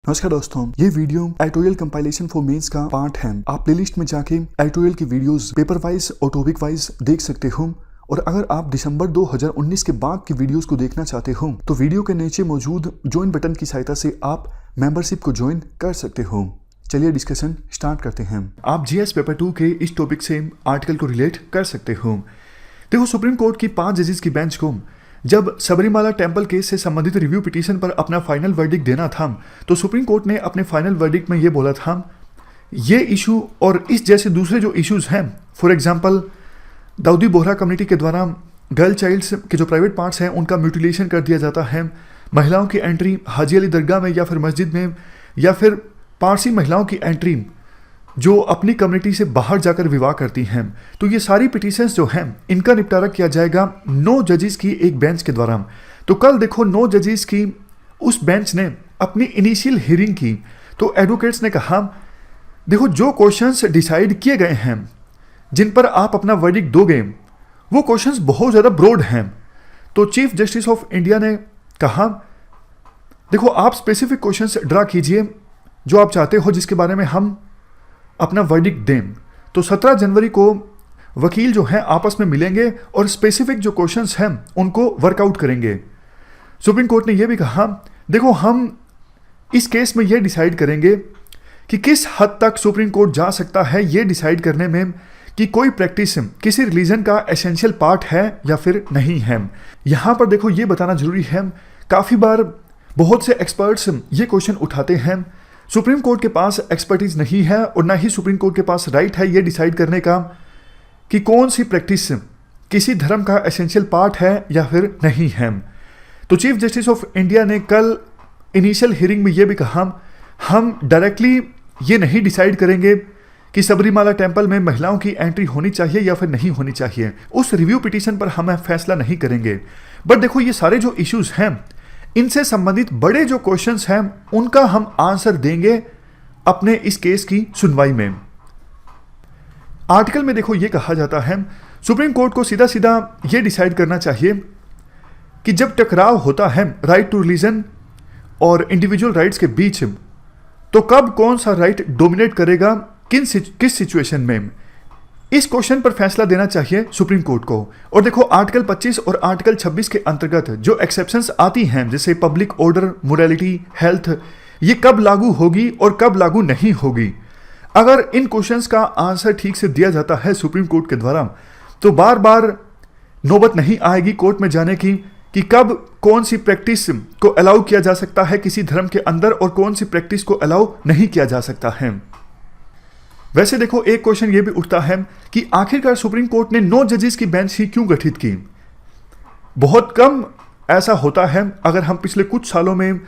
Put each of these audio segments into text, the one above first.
नमस्कार दोस्तों, ये video editorial compilation for mains का पार्ट है। आप प्लेलिस्ट में जाके एडिटोरियल की वीडियोस पेपर वाइज और टॉपिक वाइज देख सकते हो। और अगर आप दिसंबर 2019 के बाद की वीडियोस को देखना चाहते हो तो वीडियो के नीचे मौजूद ज्वाइन बटन की सहायता से आप मेंबरशिप को ज्वाइन कर सकते हो। चलिए डिस्कशन स्टार्ट करते हैं। आप जीएस पेपर 2 के इस टॉपिक से आर्टिकल को रिलेट कर सकते हो। देखो, सुप्रीम कोर्ट की 5 जजेस की बेंच को जब सबरीमाला टेम्पल केस से संबंधित रिव्यू पिटीशन पर अपना फाइनल वर्डिक्ट देना था तो सुप्रीम कोर्ट ने अपने फाइनल वर्डिक्ट में ये बोला था, ये इशू और इस जैसे दूसरे जो इश्यूज हैं, for example Dawoodi Bohra community के द्वारा गर्ल चाइल्ड्स के जो प्राइवेट पार्ट्स हैं उनका म्यूटिलेशन कर दिया जाता है, महिलाओं की एंट्री हाजी अली दरगाह में या फिर मस्जिद में, या फिर पारसी महिलाओं की एंट्री जो अपनी कम्युनिटी से बाहर जाकर विवाह करती हैं, तो ये सारी पिटीशंस जो हैं इनका निपटारा किया जाएगा 9 जजेस की एक बेंच के द्वारा। तो कल देखो 9 जजेस की उस बेंच ने अपनी इनिशियल हियरिंग की तो एडवोकेट्स ने कहा, देखो जो क्वेश्चंस डिसाइड किए गए हैं जिन पर आप अपना वर्डिक्ट दोगे वो क्वेश्चंस बहुत ज़्यादा ब्रॉड हैं। तो चीफ जस्टिस ऑफ इंडिया ने कहा, देखो आप स्पेसिफिक क्वेश्चंस ड्रा कीजिए जो आप चाहते हो जिसके बारे में हम अपना वर्डिक्ट दें। तो 17 जनवरी को वकील जो हैं आपस में मिलेंगे और स्पेसिफिक जो क्वेश्चंस हैं उनको वर्कआउट करेंगे। सुप्रीम कोर्ट ने यह भी कहा, देखो हम इस केस में यह डिसाइड करेंगे कि किस हद तक सुप्रीम कोर्ट जा सकता है ये डिसाइड करने में कि कोई प्रैक्टिस किसी रिलीजन का एसेंशियल पार्ट है या फिर नहीं है। यहाँ पर देखो ये बताना जरूरी है, काफ़ी बार बहुत से एक्सपर्ट्स ये क्वेश्चन उठाते हैं, सुप्रीम कोर्ट के पास एक्सपर्टीज नहीं है और ना ही सुप्रीम कोर्ट के पास राइट है ये डिसाइड करने का कि कौन सी प्रैक्टिस किसी धर्म का एसेंशियल पार्ट है या फिर नहीं है। तो चीफ जस्टिस ऑफ इंडिया ने कल इनिशियल हियरिंग में ये भी कहा, हम डायरेक्टली ये नहीं डिसाइड करेंगे कि सबरीमाला टेम्पल में महिलाओं की एंट्री होनी चाहिए या फिर नहीं होनी चाहिए, उस रिव्यू पिटीशन पर हम फैसला नहीं करेंगे। बट देखो ये सारे जो इश्यूज हैं इनसे संबंधित बड़े जो क्वेश्चंस हैं उनका हम आंसर देंगे अपने इस केस की सुनवाई में। आर्टिकल में देखो ये कहा जाता है, सुप्रीम कोर्ट को सीधा सीधा ये डिसाइड करना चाहिए कि जब टकराव होता है राइट टू रिलीजन और इंडिविजुअल राइट्स के बीच, तो कब कौन सा राइट डोमिनेट करेगा किस सिचुएशन में, इस क्वेश्चन पर फैसला देना चाहिए सुप्रीम कोर्ट को। और देखो आर्टिकल 25 और आर्टिकल 26 के अंतर्गत जो एक्सेप्शंस आती हैं जैसे पब्लिक ऑर्डर, मोरालिटी, हेल्थ, ये कब लागू होगी और कब लागू नहीं होगी, अगर इन क्वेश्चंस का आंसर ठीक से दिया जाता है सुप्रीम कोर्ट के द्वारा तो बार बार नौबत नहीं आएगी कोर्ट में जाने की कि कब कौन सी प्रैक्टिस को अलाउ किया जा सकता है किसी धर्म के अंदर और कौन सी प्रैक्टिस को अलाउ नहीं किया जा सकता है। वैसे देखो एक क्वेश्चन ये भी उठता है कि आखिरकार सुप्रीम कोर्ट ने 9 जजेस की बेंच ही क्यों गठित की। बहुत कम ऐसा होता है अगर हम पिछले कुछ सालों में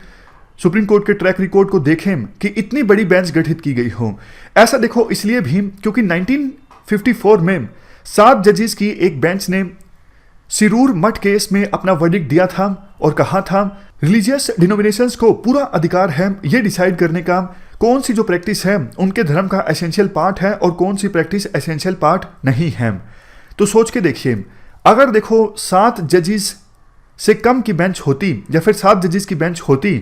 सुप्रीम कोर्ट के ट्रैक रिकॉर्ड को देखें कि इतनी बड़ी बेंच गठित की गई हो। ऐसा देखो इसलिए भी क्योंकि 1954 में 7 जजेस की एक बेंच ने सिरूर मठ केस में अपना वर्डिक्ट दिया था और कहा था, रिलीजियस डिनोमिनेशंस को पूरा अधिकार है ये डिसाइड करने का कौन सी जो प्रैक्टिस है उनके धर्म का एसेंशियल पार्ट है और कौन सी प्रैक्टिस एसेंशियल पार्ट नहीं है। तो सोच के देखिए, अगर देखो 7 जजेस से कम की बेंच होती या फिर 7 जजेस की बेंच होती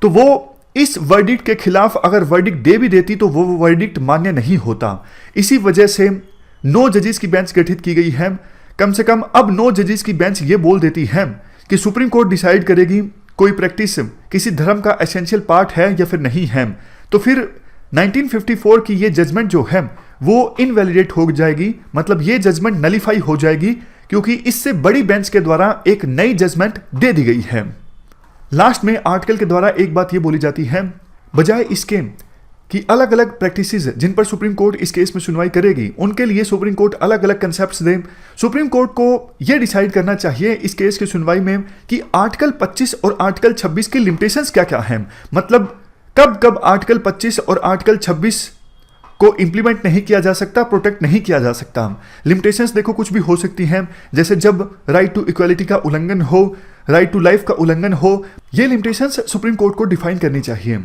तो वो इस वर्डिक्ट के खिलाफ अगर वर्डिक्ट दे भी देती तो वो वर्डिक्ट मान्य नहीं होता। इसी वजह से 9 जजेस की बेंच गठित की गई है। कम से कम अब 9 जजेस की बेंच ये बोल देती है कि सुप्रीम कोर्ट डिसाइड करेगी कोई प्रैक्टिस किसी धर्म का एसेंशियल पार्ट है या फिर नहीं है, तो फिर 1954 की ये जजमेंट जो है वो इनवैलिडेट हो जाएगी, मतलब ये जजमेंट नलीफाई हो जाएगी क्योंकि इससे बड़ी बेंच के द्वारा एक नई जजमेंट दे दी गई है। लास्ट में आर्टिकल के द्वारा एक बात ये बोली जाती है, बजाय इसके कि अलग अलग प्रैक्टिसेस जिन पर सुप्रीम कोर्ट इस केस में सुनवाई करेगी उनके लिए सुप्रीम कोर्ट अलग अलग कंसेप्ट्स दे, सुप्रीम कोर्ट को यह डिसाइड करना चाहिए इस केस की सुनवाई में कि आर्टिकल 25 और आर्टिकल 26 की लिमिटेशंस क्या क्या हैं, मतलब कब कब आर्टिकल 25 और आर्टिकल 26 को इंप्लीमेंट नहीं किया जा सकता, प्रोटेक्ट नहीं किया जा सकता। लिमिटेशंस देखो कुछ भी हो सकती हैं, जैसे जब राइट टू इक्वालिटी का उल्लंघन हो, राइट टू लाइफ का उल्लंघन हो, ये लिमिटेशंस सुप्रीम कोर्ट को डिफाइन करनी चाहिए।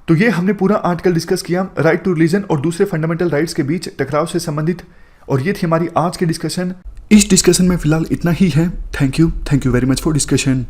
तो ये हमने पूरा आर्टिकल डिस्कस किया राइट टू रिलीजन और दूसरे फंडामेंटल राइट्स के बीच टकराव से संबंधित, और ये थी हमारी आज की डिस्कशन। इस डिस्कशन में फिलहाल इतना ही है। Thank you very much for discussion.